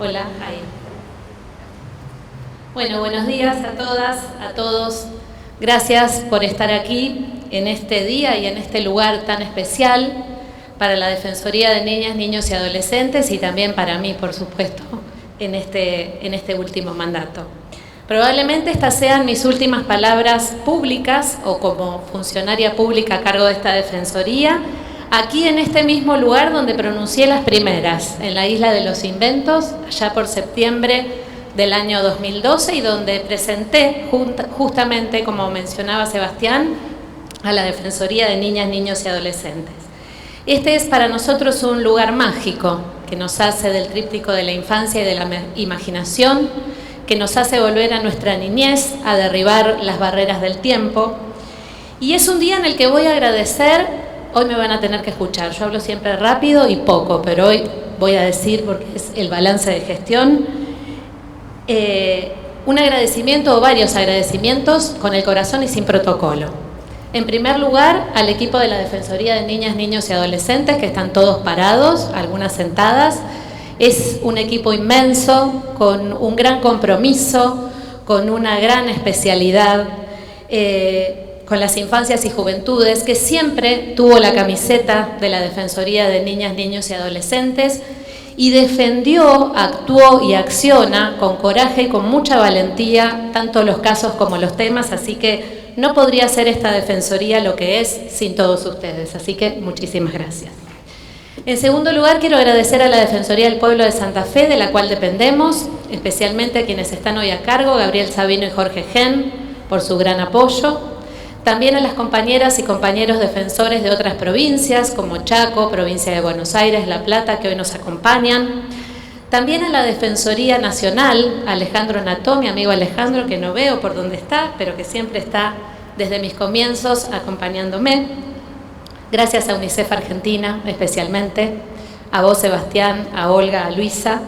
Hola, ahí. Bueno, buenos días a todas, a todos. Gracias por estar aquí en este día y en este lugar tan especial para la Defensoría de Niñas, Niños y Adolescentes y también para mí, por supuesto, en este último mandato. Probablemente estas sean mis últimas palabras públicas o como funcionaria pública a cargo de esta Defensoría, aquí en este mismo lugar donde pronuncié las primeras, en la Isla de los Inventos, allá por septiembre del año 2012 y donde presenté justamente, como mencionaba Sebastián, a la Defensoría de Niñas, Niños y Adolescentes. Este es para nosotros un lugar mágico que nos hace del tríptico de la infancia y de la imaginación, que nos hace volver a nuestra niñez, a derribar las barreras del tiempo. Y es un día en el que voy a agradecer, hoy me van a tener que escuchar, yo hablo siempre rápido y poco, pero hoy voy a decir, porque es el balance de gestión, un agradecimiento o varios agradecimientos con el corazón y sin protocolo. En primer lugar, al equipo de la Defensoría de Niñas, Niños y Adolescentes, que están todos parados, algunas sentadas. Es un equipo inmenso, con un gran compromiso, con una gran especialidad, con las infancias y juventudes, que siempre tuvo la camiseta de la Defensoría de Niñas, Niños y Adolescentes y defendió, actuó y acciona con coraje y con mucha valentía tanto los casos como los temas, así que no podría ser esta Defensoría lo que es sin todos ustedes, así que muchísimas gracias. En segundo lugar, quiero agradecer a la Defensoría del Pueblo de Santa Fe, de la cual dependemos, especialmente a quienes están hoy a cargo, Gabriel Sabino y Jorge Gen, por su gran apoyo. También a las compañeras y compañeros defensores de otras provincias, como Chaco, provincia de Buenos Aires, La Plata, que hoy nos acompañan. También a la Defensoría Nacional, Alejandro Nató, mi amigo Alejandro, que no veo por dónde está, pero que siempre está desde mis comienzos acompañándome. Gracias a UNICEF Argentina, especialmente, a vos, Sebastián, a Olga, a Luisa,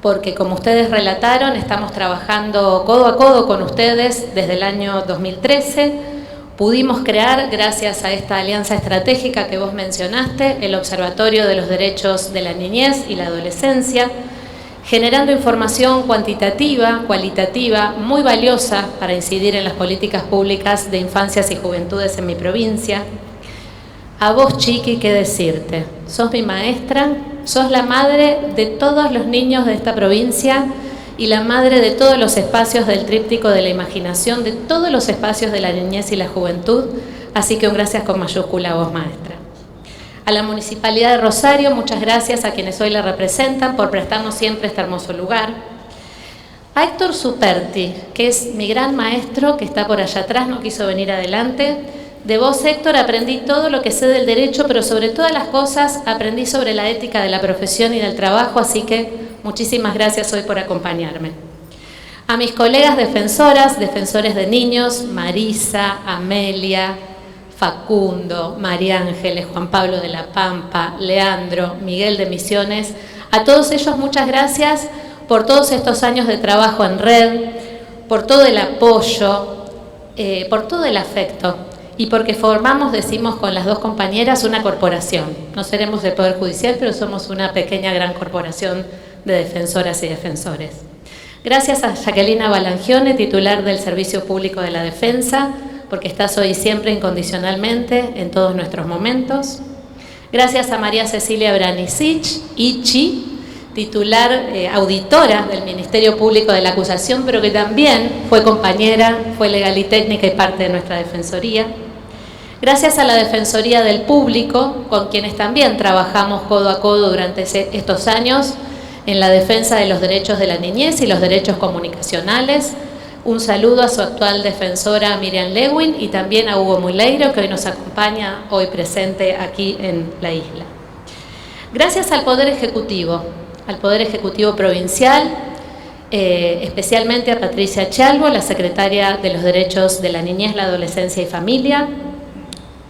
porque como ustedes relataron, estamos trabajando codo a codo con ustedes desde el año 2013. Pudimos crear, gracias a esta alianza estratégica que vos mencionaste, el Observatorio de los Derechos de la Niñez y la Adolescencia, generando información cuantitativa, cualitativa, muy valiosa para incidir en las políticas públicas de infancias y juventudes en mi provincia. A vos, Chiqui, ¿qué decirte? Sos mi maestra, sos la madre de todos los niños de esta provincia y la madre de todos los espacios del tríptico de la imaginación, de todos los espacios de la niñez y la juventud, así que un gracias con mayúscula a vos, maestra. A la Municipalidad de Rosario, muchas gracias a quienes hoy la representan por prestarnos siempre este hermoso lugar. A Héctor Superti, que es mi gran maestro, que está por allá atrás, no quiso venir adelante. De vos, Héctor, aprendí todo lo que sé del derecho, pero sobre todas las cosas aprendí sobre la ética de la profesión y del trabajo, así que muchísimas gracias hoy por acompañarme. A mis colegas defensoras, defensores de niños, Marisa, Amelia, Facundo, María Ángeles, Juan Pablo de la Pampa, Leandro, Miguel de Misiones, a todos ellos muchas gracias por todos estos años de trabajo en red, por todo el apoyo, por todo el afecto. Y porque formamos, decimos con las dos compañeras, una corporación. No seremos del Poder Judicial, pero somos una pequeña gran corporación de defensoras y defensores. Gracias a Jacqueline Balangione, titular del Servicio Público de la Defensa, porque estás hoy siempre incondicionalmente en todos nuestros momentos. Gracias a María Cecilia Branicic, Ichi, titular auditora del Ministerio Público de la Acusación, pero que también fue compañera, fue legal y técnica y parte de nuestra Defensoría. Gracias a la Defensoría del Público, con quienes también trabajamos codo a codo durante estos años en la defensa de los derechos de la niñez y los derechos comunicacionales. Un saludo a su actual defensora Miriam Lewin y también a Hugo Muleiro, que hoy nos acompaña, hoy presente aquí en la isla. Gracias al Poder Ejecutivo Provincial, especialmente a Patricia Chalvo, la secretaria de los Derechos de la Niñez, la Adolescencia y Familia,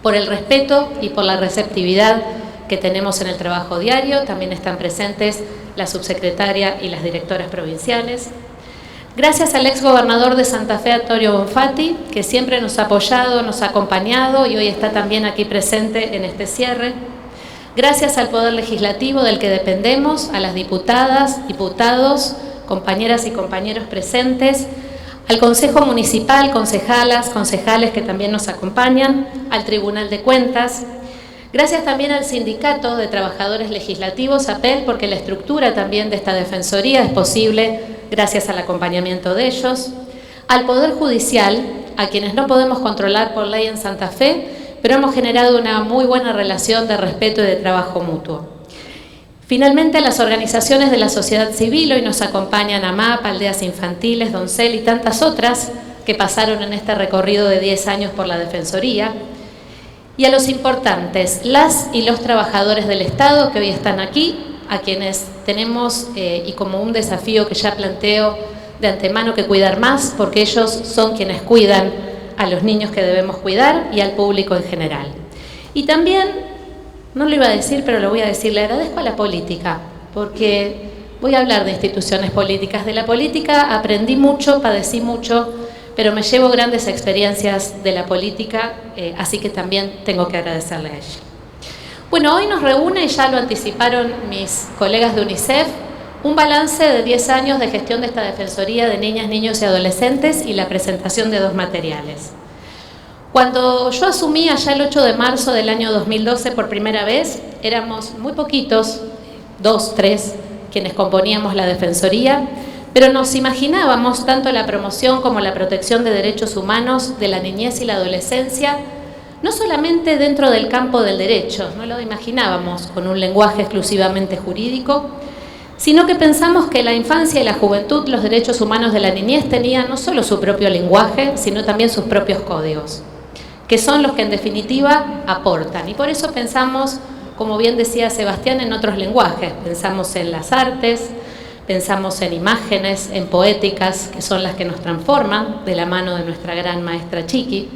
por el respeto y por la receptividad que tenemos en el trabajo diario. También están presentes la subsecretaria y las directoras provinciales. Gracias al exgobernador de Santa Fe, Antonio Bonfatti, que siempre nos ha apoyado, nos ha acompañado y hoy está también aquí presente en este cierre. Gracias al Poder Legislativo del que dependemos, a las diputadas, diputados, compañeras y compañeros presentes, al Consejo Municipal, concejalas, concejales que también nos acompañan, al Tribunal de Cuentas. Gracias también al Sindicato de Trabajadores Legislativos, APEL, porque la estructura también de esta Defensoría es posible gracias al acompañamiento de ellos. Al Poder Judicial, a quienes no podemos controlar por ley en Santa Fe, pero hemos generado una muy buena relación de respeto y de trabajo mutuo. Finalmente, a las organizaciones de la sociedad civil, hoy nos acompañan AMAP, Aldeas Infantiles, Doncel y tantas otras que pasaron en este recorrido de 10 años por la Defensoría. Y a los importantes, las y los trabajadores del Estado que hoy están aquí, a quienes tenemos, y como un desafío que ya planteo de antemano, que cuidar más, porque ellos son quienes cuidan a los niños que debemos cuidar y al público en general. Y también, no lo iba a decir, pero lo voy a decir, le agradezco a la política, porque voy a hablar de instituciones políticas. De la política aprendí mucho, padecí mucho, pero me llevo grandes experiencias de la política, así que también tengo que agradecerle a ella. Bueno, hoy nos reúne, y ya lo anticiparon mis colegas de UNICEF, un balance de 10 años de gestión de esta Defensoría de Niñas, Niños y Adolescentes y la presentación de 2 materiales. Cuando yo asumí allá el 8 de marzo del año 2012 por primera vez, éramos muy poquitos, 2, 3, quienes componíamos la Defensoría, pero nos imaginábamos tanto la promoción como la protección de derechos humanos de la niñez y la adolescencia, no solamente dentro del campo del derecho, no lo imaginábamos con un lenguaje exclusivamente jurídico, sino que pensamos que la infancia y la juventud, los derechos humanos de la niñez, tenían no solo su propio lenguaje, sino también sus propios códigos, que son los que en definitiva aportan. Y por eso pensamos, como bien decía Sebastián, en otros lenguajes. Pensamos en las artes, pensamos en imágenes, en poéticas, que son las que nos transforman, de la mano de nuestra gran maestra Chiqui.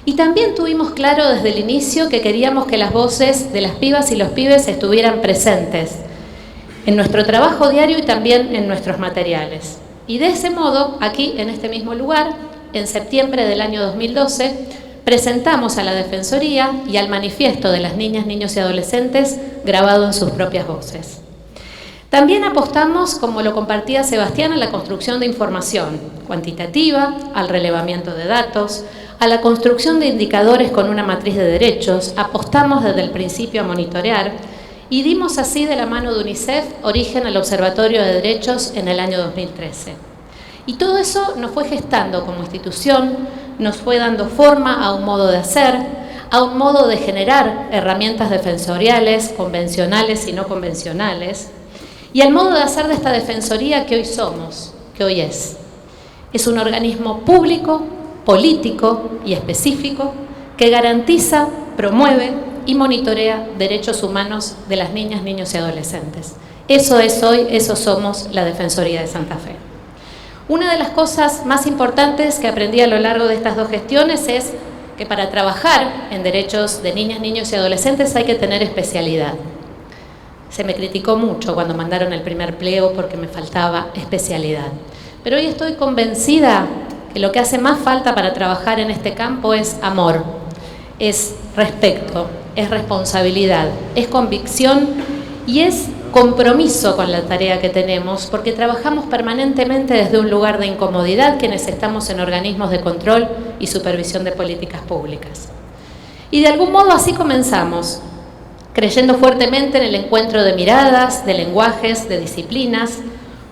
Y también tuvimos claro desde el inicio que queríamos que las voces de las pibas y los pibes estuvieran presentes en nuestro trabajo diario y también en nuestros materiales. Y de ese modo, aquí, en este mismo lugar, en septiembre del año 2012, presentamos a la Defensoría y al manifiesto de las niñas, niños y adolescentes grabado en sus propias voces. También apostamos, como lo compartía Sebastián, a la construcción de información cuantitativa, al relevamiento de datos, a la construcción de indicadores con una matriz de derechos. Apostamos desde el principio a monitorear y dimos así, de la mano de UNICEF, origen al Observatorio de Derechos en el año 2013. Y todo eso nos fue gestando como institución, nos fue dando forma a un modo de hacer, a un modo de generar herramientas defensoriales, convencionales y no convencionales, y al modo de hacer de esta Defensoría que hoy somos, que hoy es. Es un organismo público, político y específico que garantiza, promueve y monitorea derechos humanos de las niñas, niños y adolescentes. Eso es hoy, eso somos la Defensoría de Santa Fe. Una de las cosas más importantes que aprendí a lo largo de estas 2 gestiones es que para trabajar en derechos de niñas, niños y adolescentes hay que tener especialidad. Se me criticó mucho cuando mandaron el primer pliego porque me faltaba especialidad. Pero hoy estoy convencida que lo que hace más falta para trabajar en este campo es amor, es respeto, es responsabilidad, es convicción y es compromiso con la tarea que tenemos, porque trabajamos permanentemente desde un lugar de incomodidad quienes estamos en organismos de control y supervisión de políticas públicas. Y de algún modo así comenzamos, creyendo fuertemente en el encuentro de miradas, de lenguajes, de disciplinas,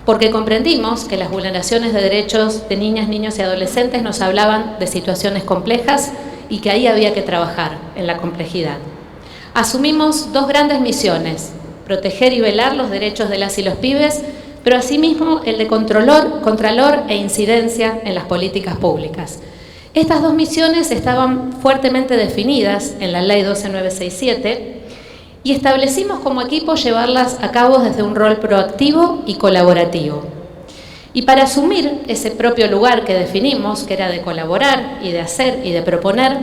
porque comprendimos que las vulneraciones de derechos de niñas, niños y adolescentes nos hablaban de situaciones complejas y que ahí había que trabajar en la complejidad. Asumimos 2 grandes misiones: proteger y velar los derechos de las y los pibes, pero asimismo el de contralor e incidencia en las políticas públicas. Estas 2 misiones estaban fuertemente definidas en la Ley 12967 y establecimos como equipo llevarlas a cabo desde un rol proactivo y colaborativo. Y para asumir ese propio lugar que definimos, que era de colaborar y de hacer y de proponer,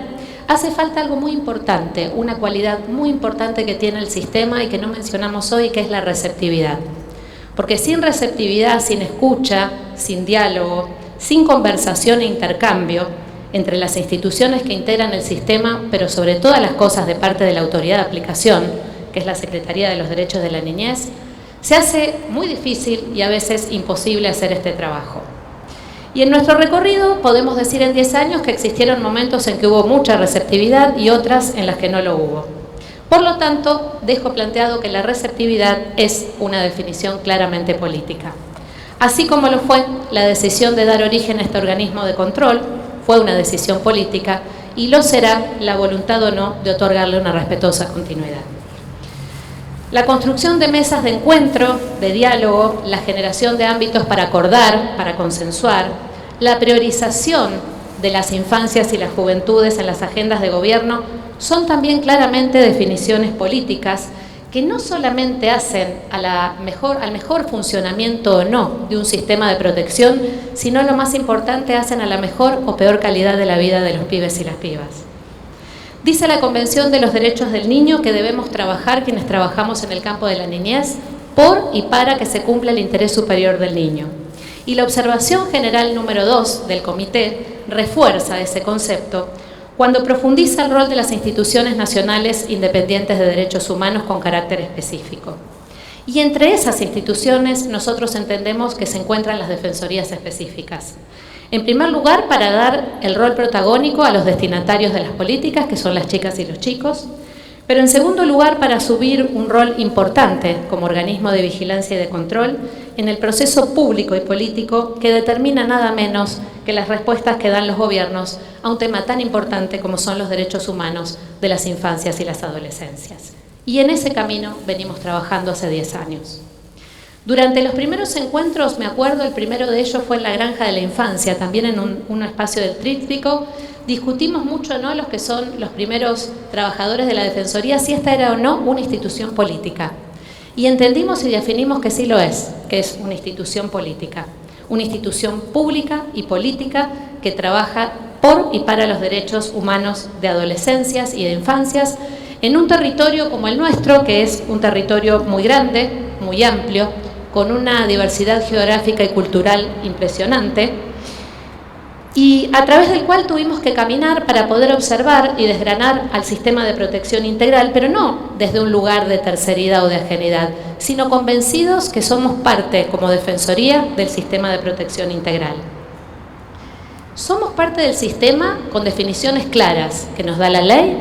hace falta algo muy importante, una cualidad muy importante que tiene el sistema y que no mencionamos hoy, que es la receptividad. Porque sin receptividad, sin escucha, sin diálogo, sin conversación e intercambio entre las instituciones que integran el sistema, pero sobre todas las cosas de parte de la autoridad de aplicación, que es la Secretaría de los Derechos de la Niñez, se hace muy difícil y a veces imposible hacer este trabajo. Y en nuestro recorrido podemos decir en 10 años que existieron momentos en que hubo mucha receptividad y otras en las que no lo hubo. Por lo tanto, dejo planteado que la receptividad es una definición claramente política. Así como lo fue la decisión de dar origen a este organismo de control, fue una decisión política, y lo será la voluntad o no de otorgarle una respetuosa continuidad. La construcción de mesas de encuentro, de diálogo, la generación de ámbitos para acordar, para consensuar, la priorización de las infancias y las juventudes en las agendas de gobierno son también claramente definiciones políticas que no solamente hacen al mejor funcionamiento o no de un sistema de protección, sino lo más importante, hacen a la mejor o peor calidad de la vida de los pibes y las pibas. Dice la Convención de los Derechos del Niño que debemos trabajar, quienes trabajamos en el campo de la niñez, por y para que se cumpla el interés superior del niño. Y la observación general número 2 del comité refuerza ese concepto cuando profundiza el rol de las instituciones nacionales independientes de derechos humanos con carácter específico. Y entre esas instituciones nosotros entendemos que se encuentran las defensorías específicas. En primer lugar, para dar el rol protagónico a los destinatarios de las políticas, que son las chicas y los chicos, pero en segundo lugar, para asumir un rol importante como organismo de vigilancia y de control en el proceso público y político que determina nada menos que las respuestas que dan los gobiernos a un tema tan importante como son los derechos humanos de las infancias y las adolescencias. Y en ese camino venimos trabajando hace 10 años. Durante los primeros encuentros, me acuerdo, el primero de ellos fue en la Granja de la Infancia, también en un espacio del Tríptico. Discutimos mucho, ¿no?, los que son los primeros trabajadores de la Defensoría, si esta era o no una institución política. Y entendimos y definimos que sí lo es, que es una institución política, una institución pública y política que trabaja por y para los derechos humanos de adolescencias y de infancias en un territorio como el nuestro, que es un territorio muy grande, muy amplio, con una diversidad geográfica y cultural impresionante, y a través del cual tuvimos que caminar para poder observar y desgranar al sistema de protección integral, pero no desde un lugar de terceridad o de ajenidad, sino convencidos que somos parte, como Defensoría, del sistema de protección integral. Somos parte del sistema con definiciones claras que nos da la ley,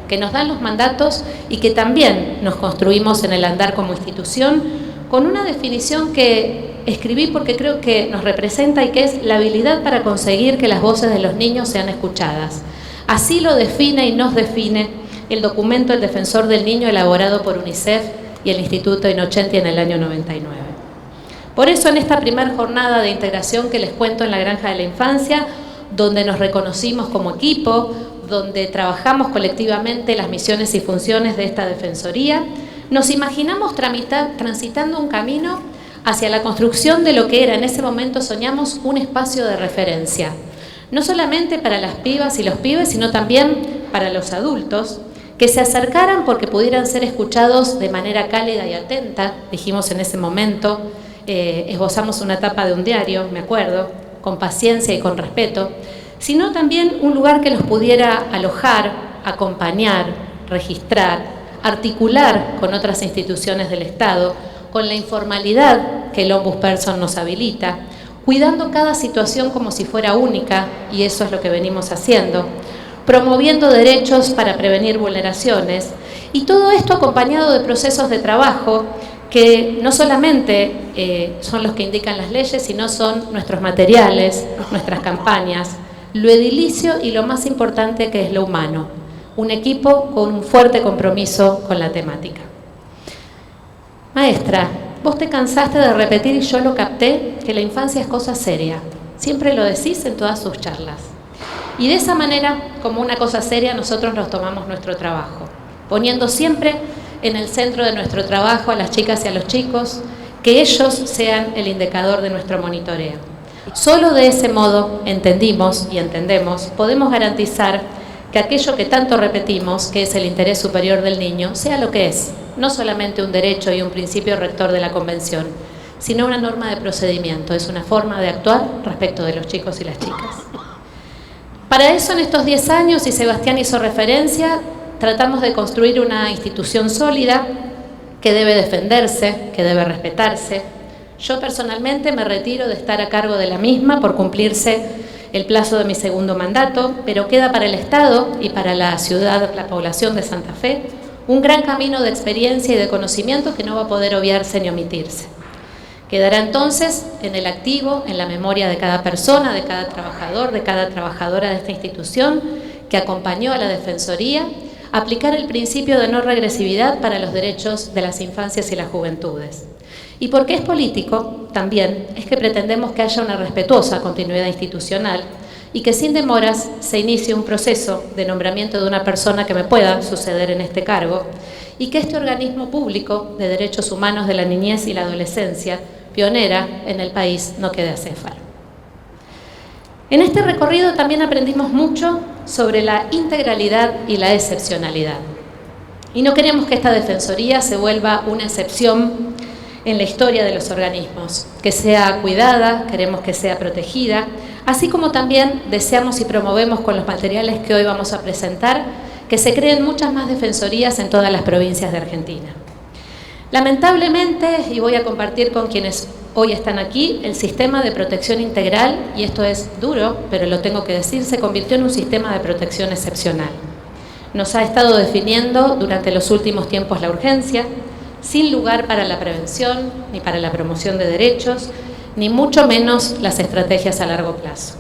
que nos dan los mandatos y que también nos construimos en el andar como institución, con una definición que escribí porque creo que nos representa y que es la habilidad para conseguir que las voces de los niños sean escuchadas. Así lo define y nos define el documento El Defensor del Niño, elaborado por UNICEF y el Instituto Innocenti en el año 99. Por eso, en esta primera jornada de integración que les cuento en la Granja de la Infancia, donde nos reconocimos como equipo, donde trabajamos colectivamente las misiones y funciones de esta Defensoría, nos imaginamos transitando un camino hacia la construcción de lo que era, en ese momento soñamos, un espacio de referencia, no solamente para las pibas y los pibes, sino también para los adultos, que se acercaran porque pudieran ser escuchados de manera cálida y atenta. Dijimos en ese momento, esbozamos una tapa de un diario, me acuerdo, con paciencia y con respeto, sino también un lugar que los pudiera alojar, acompañar, registrar, articular con otras instituciones del Estado, con la informalidad que el Ombudsperson nos habilita, cuidando cada situación como si fuera única, y eso es lo que venimos haciendo, promoviendo derechos para prevenir vulneraciones, y todo esto acompañado de procesos de trabajo que no solamente son los que indican las leyes, sino son nuestros materiales, nuestras campañas, lo edilicio y lo más importante, que es lo humano. Un equipo con un fuerte compromiso con la temática. Maestra, vos te cansaste de repetir, y yo lo capté, que la infancia es cosa seria. Siempre lo decís en todas sus charlas. Y de esa manera, como una cosa seria, nosotros nos tomamos nuestro trabajo, poniendo siempre en el centro de nuestro trabajo a las chicas y a los chicos, que ellos sean el indicador de nuestro monitoreo. Solo de ese modo entendimos y entendemos, podemos garantizar que aquello que tanto repetimos, que es el interés superior del niño, sea lo que es, no solamente un derecho y un principio rector de la Convención, sino una norma de procedimiento, es una forma de actuar respecto de los chicos y las chicas. Para eso, en estos 10 años, y Sebastián hizo referencia, tratamos de construir una institución sólida que debe defenderse, que debe respetarse. Yo personalmente me retiro de estar a cargo de la misma por cumplirse el plazo de mi segundo mandato, pero queda para el Estado y para la ciudad, la población de Santa Fe, un gran camino de experiencia y de conocimiento que no va a poder obviarse ni omitirse. Quedará entonces en el activo, en la memoria de cada persona, de cada trabajador, de cada trabajadora de esta institución que acompañó a la Defensoría a aplicar el principio de no regresividad para los derechos de las infancias y las juventudes. Y porque es político, también es que pretendemos que haya una respetuosa continuidad institucional y que sin demoras se inicie un proceso de nombramiento de una persona que me pueda suceder en este cargo y que este organismo público de derechos humanos de la niñez y la adolescencia, pionera en el país, no quede acéfalo. En este recorrido también aprendimos mucho sobre la integralidad y la excepcionalidad. Y no queremos que esta Defensoría se vuelva una excepción en la historia de los organismos, que sea cuidada, queremos que sea protegida, así como también deseamos y promovemos con los materiales que hoy vamos a presentar, que se creen muchas más defensorías en todas las provincias de Argentina. Lamentablemente, y voy a compartir con quienes hoy están aquí, el sistema de protección integral, y esto es duro, pero lo tengo que decir, se convirtió en un sistema de protección excepcional. Nos ha estado definiendo durante los últimos tiempos la urgencia, sin lugar para la prevención, ni para la promoción de derechos, ni mucho menos las estrategias a largo plazo.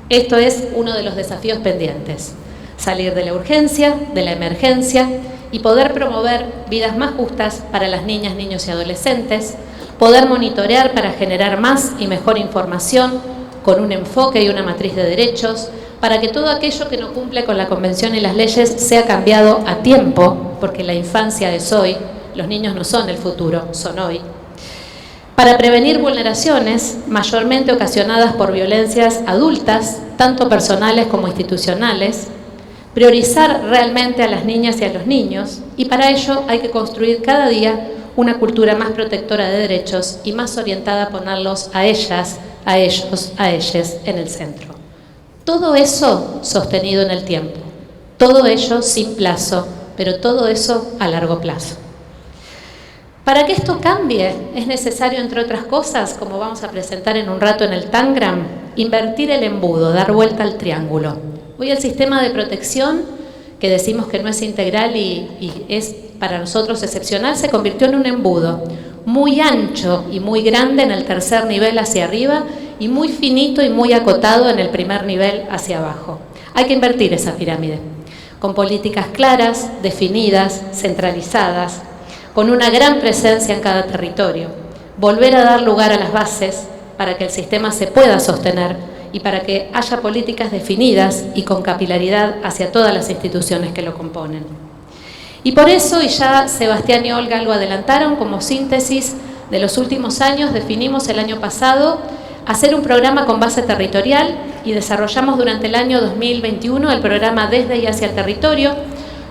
Esto es uno de los desafíos pendientes, salir de la urgencia, de la emergencia y poder promover vidas más justas para las niñas, niños y adolescentes, poder monitorear para generar más y mejor información con un enfoque y una matriz de derechos, para que todo aquello que no cumple con la Convención y las leyes sea cambiado a tiempo, porque la infancia es hoy, los niños no son el futuro, son hoy. Para prevenir vulneraciones, mayormente ocasionadas por violencias adultas, tanto personales como institucionales, priorizar realmente a las niñas y a los niños, y para ello hay que construir cada día una cultura más protectora de derechos y más orientada a ponerlos a ellas, a ellos, a ellas en el centro. Todo eso sostenido en el tiempo, todo ello sin plazo, pero todo eso a largo plazo. Para que esto cambie, es necesario, entre otras cosas, como vamos a presentar en un rato en el Tangram, invertir el embudo, dar vuelta al triángulo. Hoy el sistema de protección, que decimos que no es integral y es para nosotros excepcional, se convirtió en un embudo muy ancho y muy grande en el tercer nivel hacia arriba y muy finito y muy acotado en el primer nivel hacia abajo. Hay que invertir esa pirámide, con políticas claras, definidas, centralizadas, con una gran presencia en cada territorio, volver a dar lugar a las bases para que el sistema se pueda sostener y para que haya políticas definidas y con capilaridad hacia todas las instituciones que lo componen. Y por eso, y ya Sebastián y Olga lo adelantaron, como síntesis de los últimos años, definimos el año pasado hacer un programa con base territorial y desarrollamos durante el año 2021 el programa Desde y hacia el territorio,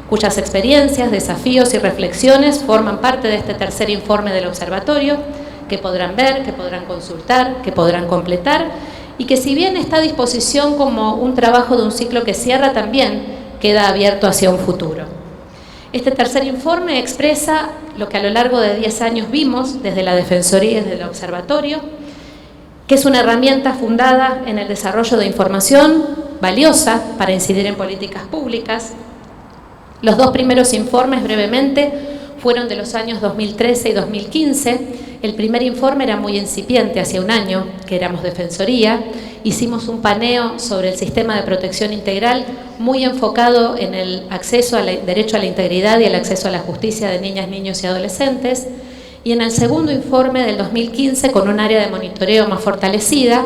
cuyas experiencias, desafíos y reflexiones forman parte de este tercer informe del observatorio, que podrán ver, que podrán consultar, que podrán completar, y que si bien está a disposición como un trabajo de un ciclo que cierra, también queda abierto hacia un futuro. Este tercer informe expresa lo que a lo largo de 10 años vimos desde la Defensoría y desde el observatorio, que es una herramienta fundada en el desarrollo de información valiosa para incidir en políticas públicas. Los dos primeros informes, brevemente, fueron de los años 2013 y 2015. El primer informe era muy incipiente, hacía un año que éramos Defensoría. Hicimos un paneo sobre el sistema de protección integral muy enfocado en el acceso al derecho a la integridad y el acceso a la justicia de niñas, niños y adolescentes. Y en el segundo informe del 2015, con un área de monitoreo más fortalecida,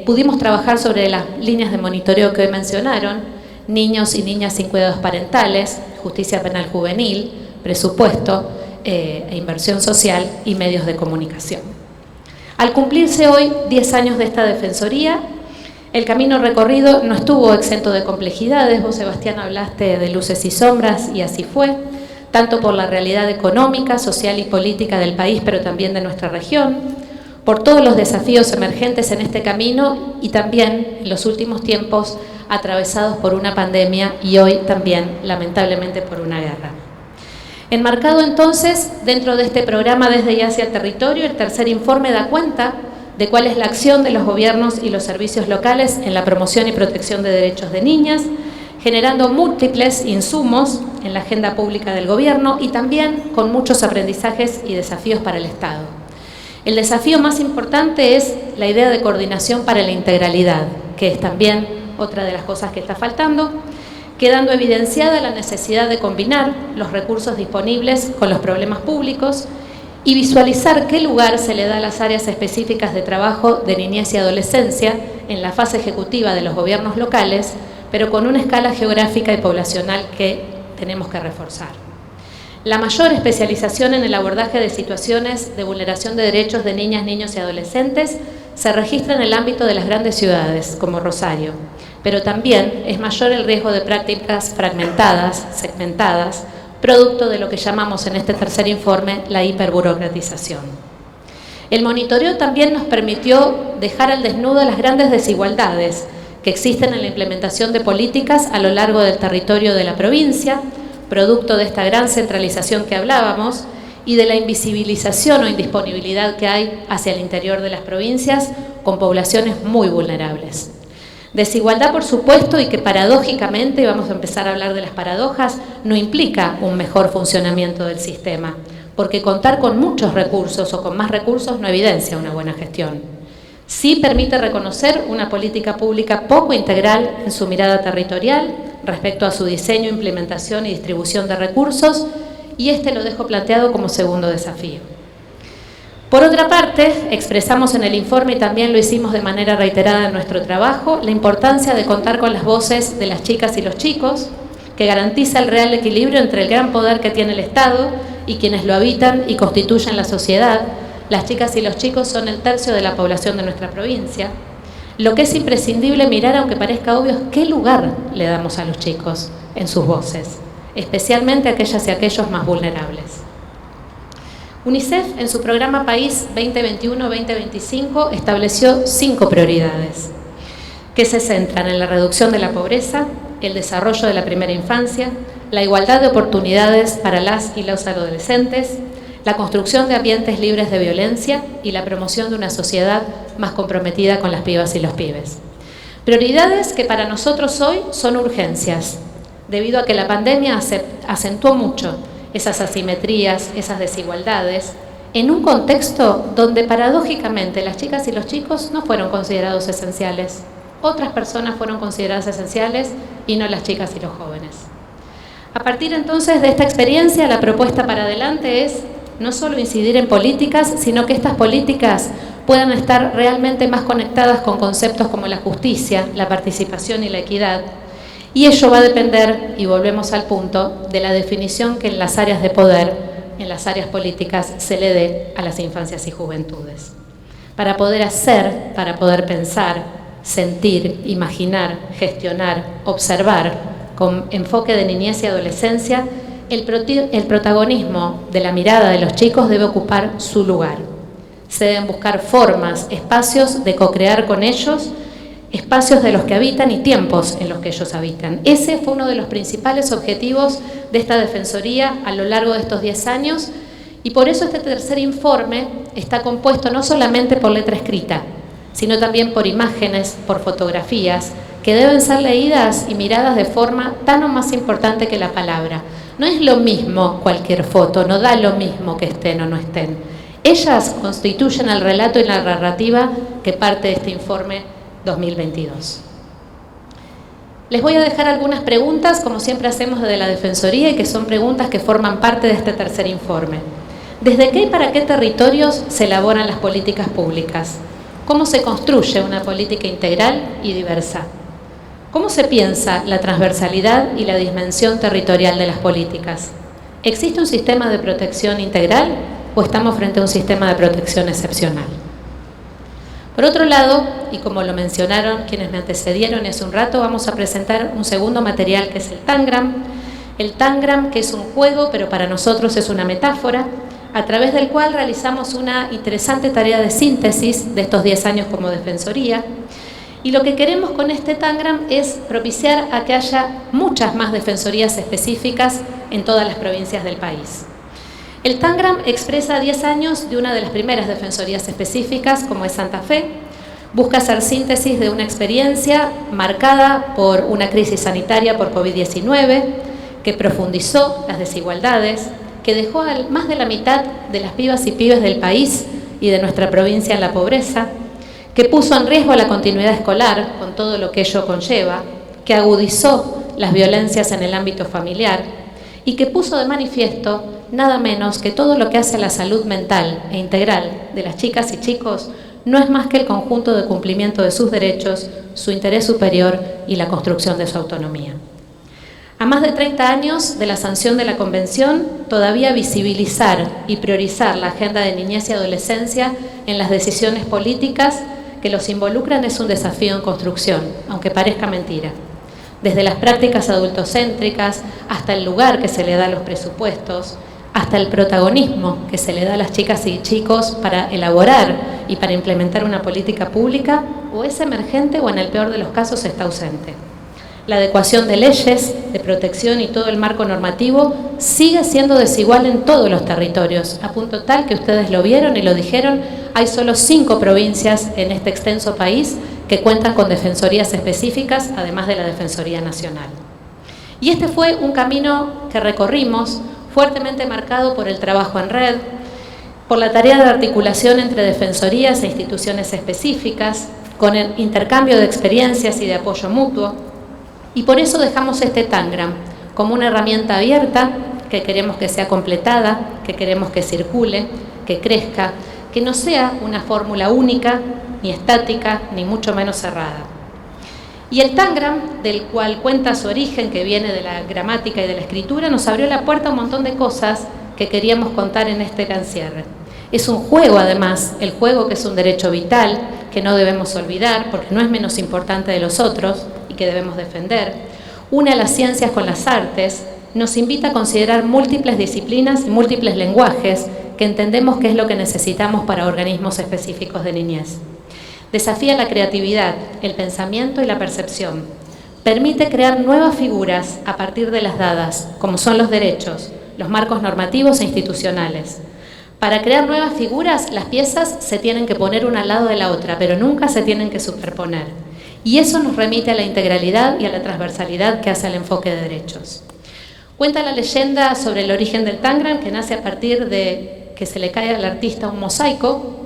pudimos trabajar sobre las líneas de monitoreo que hoy mencionaron: niños y niñas sin cuidados parentales, justicia penal juvenil, presupuesto, inversión social y medios de comunicación. Al cumplirse hoy 10 años de esta Defensoría, el camino recorrido no estuvo exento de complejidades. Vos, Sebastián, hablaste de luces y sombras, y así fue, tanto por la realidad económica, social y política del país, pero también de nuestra región, por todos los desafíos emergentes en este camino y también, en los últimos tiempos, atravesados por una pandemia y hoy también, lamentablemente, por una guerra. Enmarcado entonces dentro de este programa Desde y hacia el territorio, el tercer informe da cuenta de cuál es la acción de los gobiernos y los servicios locales en la promoción y protección de derechos de niñas, generando múltiples insumos en la agenda pública del gobierno y también con muchos aprendizajes y desafíos para el Estado. El desafío más importante es la idea de coordinación para la integralidad, que es también otra de las cosas que está faltando, quedando evidenciada la necesidad de combinar los recursos disponibles con los problemas públicos y visualizar qué lugar se le da a las áreas específicas de trabajo de niñez y adolescencia en la fase ejecutiva de los gobiernos locales, pero con una escala geográfica y poblacional que tenemos que reforzar. La mayor especialización en el abordaje de situaciones de vulneración de derechos de niñas, niños y adolescentes se registra en el ámbito de las grandes ciudades, como Rosario, pero también es mayor el riesgo de prácticas fragmentadas, segmentadas, producto de lo que llamamos en este tercer informe la hiperburocratización. El monitoreo también nos permitió dejar al desnudo las grandes desigualdades que existen en la implementación de políticas a lo largo del territorio de la provincia, producto de esta gran centralización que hablábamos y de la invisibilización o indisponibilidad que hay hacia el interior de las provincias con poblaciones muy vulnerables. Desigualdad, por supuesto, y que paradójicamente, y vamos a empezar a hablar de las paradojas, no implica un mejor funcionamiento del sistema, porque contar con muchos recursos o con más recursos no evidencia una buena gestión. Sí permite reconocer una política pública poco integral en su mirada territorial respecto a su diseño, implementación y distribución de recursos, y este lo dejo planteado como segundo desafío. Por otra parte, expresamos en el informe, y también lo hicimos de manera reiterada en nuestro trabajo, la importancia de contar con las voces de las chicas y los chicos, que garantiza el real equilibrio entre el gran poder que tiene el Estado y quienes lo habitan y constituyen la sociedad. Las chicas y los chicos son el tercio de la población de nuestra provincia. Lo que es imprescindible mirar, aunque parezca obvio, es qué lugar le damos a los chicos en sus voces, especialmente a aquellas y aquellos más vulnerables. UNICEF, en su programa País 2021-2025, estableció 5 prioridades que se centran en la reducción de la pobreza, el desarrollo de la primera infancia, la igualdad de oportunidades para las y los adolescentes, la construcción de ambientes libres de violencia y la promoción de una sociedad más comprometida con las pibas y los pibes. Prioridades que para nosotros hoy son urgencias, debido a que la pandemia acentuó mucho esas asimetrías, esas desigualdades, en un contexto donde paradójicamente las chicas y los chicos no fueron considerados esenciales. Otras personas fueron consideradas esenciales y no las chicas y los jóvenes. A partir entonces de esta experiencia, la propuesta para adelante es no solo incidir en políticas, sino que estas políticas puedan estar realmente más conectadas con conceptos como la justicia, la participación y la equidad. Y ello va a depender, y volvemos al punto, de la definición que en las áreas de poder, en las áreas políticas, se le dé a las infancias y juventudes. Para poder hacer, para poder pensar, sentir, imaginar, gestionar, observar, con enfoque de niñez y adolescencia, el protagonismo de la mirada de los chicos debe ocupar su lugar. Se deben buscar formas, espacios de co-crear con ellos, espacios de los que habitan y tiempos en los que ellos habitan. Ese fue uno de los principales objetivos de esta Defensoría a lo largo de estos 10 años y por eso este tercer informe está compuesto no solamente por letra escrita, sino también por imágenes, por fotografías, que deben ser leídas y miradas de forma tan o más importante que la palabra. No es lo mismo cualquier foto, no da lo mismo que estén o no estén. Ellas constituyen el relato y la narrativa que parte de este informe 2022. Les voy a dejar algunas preguntas, como siempre hacemos desde la Defensoría, y que son preguntas que forman parte de este tercer informe. ¿Desde qué y para qué territorios se elaboran las políticas públicas? ¿Cómo se construye una política integral y diversa? ¿Cómo se piensa la transversalidad y la dimensión territorial de las políticas? ¿Existe un sistema de protección integral o estamos frente a un sistema de protección excepcional? Por otro lado, y como lo mencionaron quienes me antecedieron hace un rato, vamos a presentar un segundo material que es el Tangram. El Tangram, que es un juego, pero para nosotros es una metáfora, a través del cual realizamos una interesante tarea de síntesis de estos 10 años como Defensoría, Y lo que queremos con este Tangram es propiciar a que haya muchas más defensorías específicas en todas las provincias del país. El Tangram expresa 10 años de una de las primeras defensorías específicas, como es Santa Fe. Busca hacer síntesis de una experiencia marcada por una crisis sanitaria por COVID-19, que profundizó las desigualdades, que dejó a más de la mitad de las pibas y pibes del país y de nuestra provincia en la pobreza, que puso en riesgo la continuidad escolar con todo lo que ello conlleva, que agudizó las violencias en el ámbito familiar y que puso de manifiesto nada menos que todo lo que hace a la salud mental e integral de las chicas y chicos no es más que el conjunto de cumplimiento de sus derechos, su interés superior y la construcción de su autonomía. A más de 30 años de la sanción de la Convención, todavía visibilizar y priorizar la agenda de niñez y adolescencia en las decisiones políticas que los involucran es un desafío en construcción, aunque parezca mentira. Desde las prácticas adultocéntricas hasta el lugar que se le da a los presupuestos, hasta el protagonismo que se le da a las chicas y chicos para elaborar y para implementar una política pública, o es emergente o en el peor de los casos está ausente. La adecuación de leyes, de protección y todo el marco normativo sigue siendo desigual en todos los territorios, a punto tal que ustedes lo vieron y lo dijeron, hay solo 5 provincias en este extenso país que cuentan con defensorías específicas, además de la Defensoría Nacional. Y este fue un camino que recorrimos fuertemente marcado por el trabajo en red, por la tarea de articulación entre defensorías e instituciones específicas, con el intercambio de experiencias y de apoyo mutuo. Y por eso dejamos este Tangram como una herramienta abierta que queremos que sea completada, que queremos que circule, que crezca, que no sea una fórmula única, ni estática, ni mucho menos cerrada. Y el Tangram, del cual cuenta su origen, que viene de la gramática y de la escritura, nos abrió la puerta a un montón de cosas que queríamos contar en este gran cierre. Es un juego, además, el juego que es un derecho vital, que no debemos olvidar, porque no es menos importante de los otros y que debemos defender. Une a las ciencias con las artes, nos invita a considerar múltiples disciplinas y múltiples lenguajes que entendemos que es lo que necesitamos para organismos específicos de niñez. Desafía la creatividad, el pensamiento y la percepción. Permite crear nuevas figuras a partir de las dadas, como son los derechos, los marcos normativos e institucionales. Para crear nuevas figuras, las piezas se tienen que poner una al lado de la otra, pero nunca se tienen que superponer. Y eso nos remite a la integralidad y a la transversalidad que hace el enfoque de derechos. Cuenta la leyenda sobre el origen del Tangram, que nace a partir de que se le cae al artista un mosaico,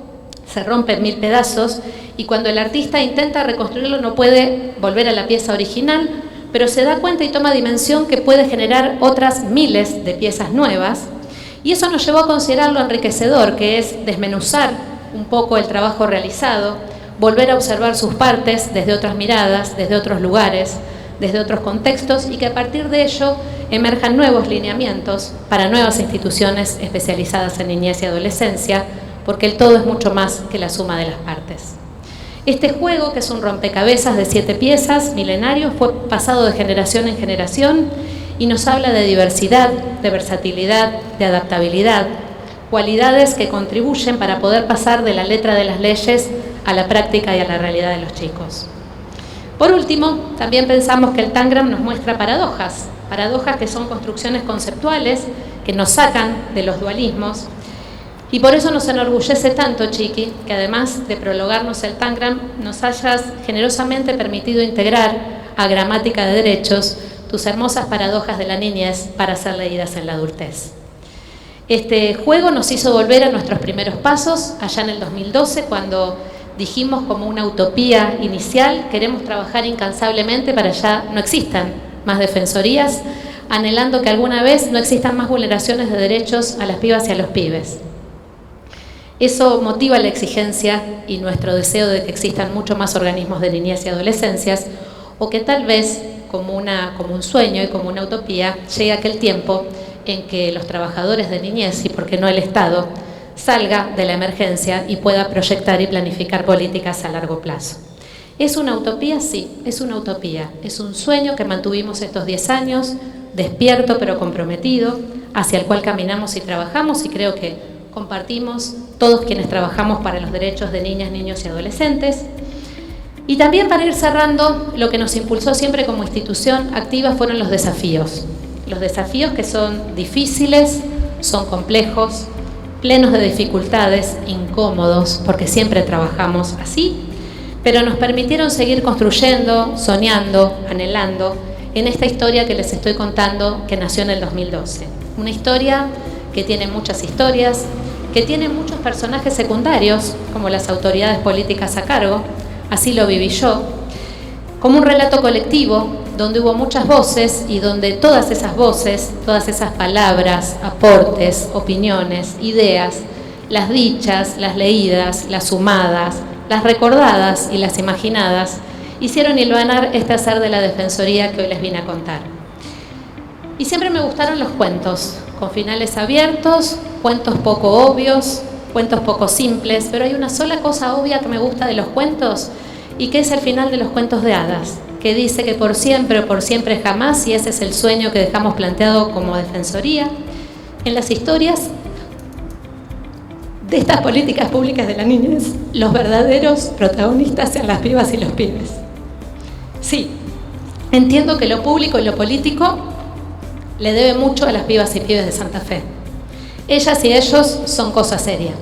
se rompe en 1000 pedazos, y cuando el artista intenta reconstruirlo no puede volver a la pieza original, pero se da cuenta y toma dimensión que puede generar otras miles de piezas nuevas, y eso nos llevó a considerar lo enriquecedor que es desmenuzar un poco el trabajo realizado, volver a observar sus partes desde otras miradas, desde otros lugares, desde otros contextos, y que a partir de ello emerjan nuevos lineamientos para nuevas instituciones especializadas en niñez y adolescencia, porque el todo es mucho más que la suma de las partes. Este juego, que es un rompecabezas de 7 piezas milenarios, fue pasado de generación en generación y nos habla de diversidad, de versatilidad, de adaptabilidad, cualidades que contribuyen para poder pasar de la letra de las leyes a la práctica y a la realidad de los chicos. Por último, también pensamos que el Tangram nos muestra paradojas que son construcciones conceptuales que nos sacan de los dualismos. Y por eso nos enorgullece tanto, Chiqui, que además de prologarnos el Tangram, nos hayas generosamente permitido integrar a Gramática de Derechos tus hermosas paradojas de la niñez para ser leídas en la adultez. Este juego nos hizo volver a nuestros primeros pasos, allá en el 2012, cuando dijimos como una utopía inicial, queremos trabajar incansablemente para ya no existan más defensorías, anhelando que alguna vez no existan más vulneraciones de derechos a las pibas y a los pibes. Eso motiva la exigencia y nuestro deseo de que existan mucho más organismos de niñez y adolescencias, o que tal vez, como un sueño y como una utopía, llegue aquel tiempo en que los trabajadores de niñez, y por qué no el Estado, salga de la emergencia y pueda proyectar y planificar políticas a largo plazo. ¿Es una utopía? Sí, es una utopía. Es un sueño que mantuvimos estos 10 años, despierto pero comprometido, hacia el cual caminamos y trabajamos, y creo que compartimos todos quienes trabajamos para los derechos de niñas, niños y adolescentes. Y también para ir cerrando, lo que nos impulsó siempre como institución activa fueron los desafíos. Los desafíos que son difíciles, son complejos, plenos de dificultades, incómodos, porque siempre trabajamos así, pero nos permitieron seguir construyendo, soñando, anhelando en esta historia que les estoy contando, que nació en el 2012. Una historia que tiene muchas historias, que tiene muchos personajes secundarios, como las autoridades políticas a cargo, así lo viví yo, como un relato colectivo donde hubo muchas voces y donde todas esas voces, todas esas palabras, aportes, opiniones, ideas, las dichas, las leídas, las sumadas, las recordadas y las imaginadas, hicieron hilvanar este hacer de la Defensoría que hoy les vine a contar. Y siempre me gustaron los cuentos, con finales abiertos, cuentos poco obvios, cuentos poco simples, pero hay una sola cosa obvia que me gusta de los cuentos y que es el final de los cuentos de hadas, que dice que por siempre jamás, y ese es el sueño que dejamos planteado como Defensoría, en las historias de estas políticas públicas de la niñez, los verdaderos protagonistas sean las pibas y los pibes. Sí, entiendo que lo público y lo político le debe mucho a las pibas y pibes de Santa Fe. Ellas y ellos son cosa seria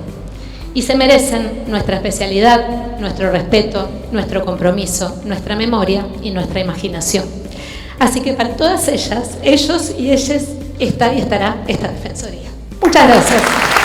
y se merecen nuestra especialidad, nuestro respeto, nuestro compromiso, nuestra memoria y nuestra imaginación. Así que para todas ellas, ellos y ellas está y estará esta Defensoría. Muchas gracias.